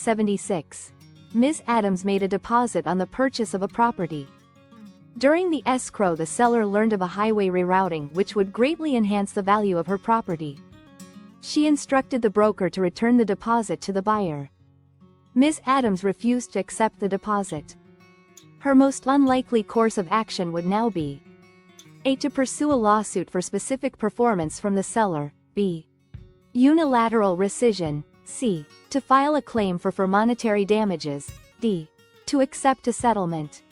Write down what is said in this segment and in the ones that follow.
76. Ms. Adams made a deposit on the purchase of a property. During the escrow, the seller learned of a highway rerouting which would greatly enhance the value of her property. She instructed the broker to return the deposit to the buyer. Ms. Adams refused to accept the deposit. Her most unlikely course of action would now be A. To pursue a lawsuit for specific performance from the seller, B. Unilateral rescission, C. To file a claim for monetary damages, D. To accept a settlement.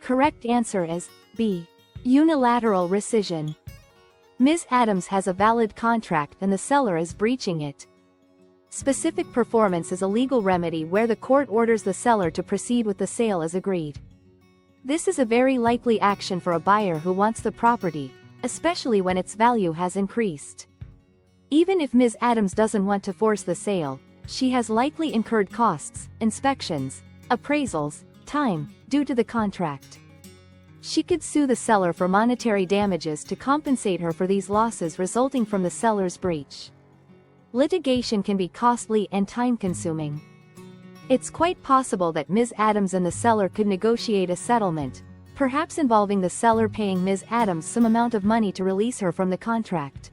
Correct answer is B. Unilateral rescission. Ms. Adams has a valid contract and the seller is breaching it. Specific performance is a legal remedy where the court orders the seller to proceed with the sale as agreed. This is a very likely action for a buyer who wants the property, especially when its value has increased. Even if Ms. Adams doesn't want to force the sale, she has likely incurred costs, inspections, appraisals, time, due to the contract. She could sue the seller for monetary damages to compensate her for these losses resulting from the seller's breach. Litigation can be costly and time-consuming. It's quite possible that Ms. Adams and the seller could negotiate a settlement, perhaps involving the seller paying Ms. Adams some amount of money to release her from the contract.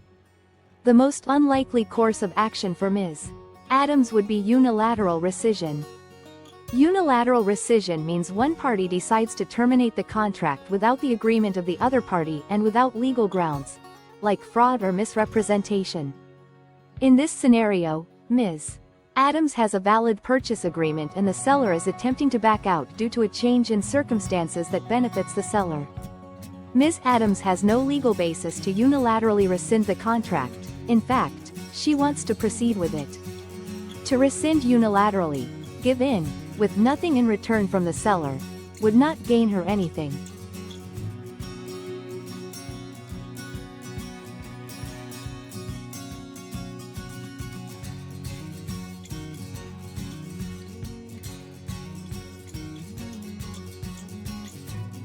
The most unlikely course of action for Ms. Adams would be unilateral rescission. Unilateral rescission means one party decides to terminate the contract without the agreement of the other party and without legal grounds, like fraud or misrepresentation. In this scenario, Ms. Adams has a valid purchase agreement and the seller is attempting to back out due to a change in circumstances that benefits the seller. Ms. Adams has no legal basis to unilaterally rescind the contract. In fact, she wants to proceed with it. To rescind unilaterally, give in, with nothing in return from the seller, would not gain her anything.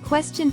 Question